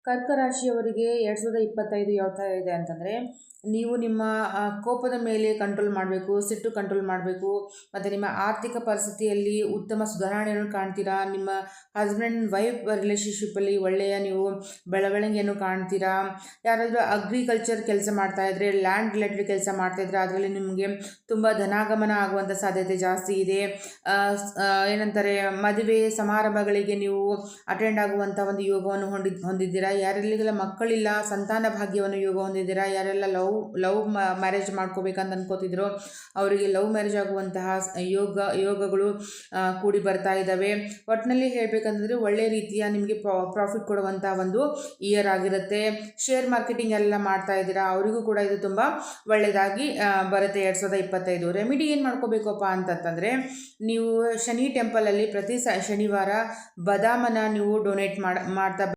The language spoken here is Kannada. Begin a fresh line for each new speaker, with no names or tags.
ಕರ್ಕ ರಾಶಿಯವರಿಗೆ 2025 ಯಾವ ಥರ ಇದೆ ಅಂತಂದರೆ, ನೀವು ನಿಮ್ಮ ಕೋಪದ ಮೇಲೆ ಕಂಟ್ರೋಲ್ ಮಾಡಬೇಕು, ಸಿಟ್ಟು ಕಂಟ್ರೋಲ್ ಮಾಡಬೇಕು. ಮತ್ತು ನಿಮ್ಮ ಆರ್ಥಿಕ ಪರಿಸ್ಥಿತಿಯಲ್ಲಿ ಉತ್ತಮ ಸುಧಾರಣೆಯನ್ನು ಕಾಣ್ತೀರಾ. ನಿಮ್ಮ ಹಸ್ಬೆಂಡ್ ವೈಫ್ ರಿಲೇಷನ್ಶಿಪ್ಪಲ್ಲಿ ಒಳ್ಳೆಯ ನೀವು ಬೆಳವಣಿಗೆಯನ್ನು ಕಾಣ್ತೀರಾ. ಯಾರಾದರೂ ಅಗ್ರಿಕಲ್ಚರ್ ಕೆಲಸ ಮಾಡ್ತಾಯಿದ್ರೆ, ಲ್ಯಾಂಡ್ ರಿಲೇಟೆಡ್ ಕೆಲಸ ಮಾಡ್ತಾಯಿದ್ರೆ ಅದರಲ್ಲಿ ನಿಮಗೆ ತುಂಬ ಧನಾಗಮನ ಆಗುವಂಥ ಸಾಧ್ಯತೆ ಜಾಸ್ತಿ ಇದೆ. ಏನಂತಾರೆ, ಮದುವೆ ಸಮಾರಂಭಗಳಿಗೆ ನೀವು ಅಟೆಂಡ್ ಆಗುವಂಥ ಒಂದು ಯೋಗವನ್ನು ಹೊಂದಿದ್ದೀರಾ. ಯಾರೆಲ್ಲ ಮಕ್ಕಳಿಲ್ಲ, ಸಂತಾನ ಭಾಗ್ಯವನ್ನು ಯೋಗ ಹೊಂದಿದ್ದೀರಾ. ಯಾರೆಲ್ಲ ಲವ್ ಮ್ಯಾರೇಜ್ ಮಾಡ್ಕೋಬೇಕಂತ ಅನ್ಕೋತಿದ್ರು ಅವರಿಗೆ ಲವ್ ಮ್ಯಾರೇಜ್ ಆಗುವಂತಹ ಯೋಗಗಳು ಕೂಡಿ ಬರ್ತಾ ಇದ್ದಾವೆ. ಒಟ್ಟಿನಲ್ಲಿ ಹೇಳಬೇಕಂತಂದರೆ ಒಳ್ಳೆ ರೀತಿಯ ನಿಮಗೆ ಪ್ರಾಫಿಟ್ ಕೊಡುವಂಥ ಒಂದು ಇಯರ್ ಆಗಿರುತ್ತೆ. ಶೇರ್ ಮಾರ್ಕೆಟಿಂಗ್ ಎಲ್ಲ ಮಾಡ್ತಾ ಇದ್ದೀರಾ, ಅವರಿಗೂ ಕೂಡ ಇದು ತುಂಬ ಒಳ್ಳೆಯದಾಗಿ ಬರುತ್ತೆ 2025. ರೆಮಿಡಿ ಏನು ಮಾಡ್ಕೋಬೇಕಪ್ಪ ಅಂತಂತಂದರೆ, ನೀವು ಶನಿ ಟೆಂಪಲಲ್ಲಿ ಪ್ರತಿ ಶನಿವಾರ ಬದಾಮನ ನೀವು ಡೊನೇಟ್ ಮಾಡ್ತಾ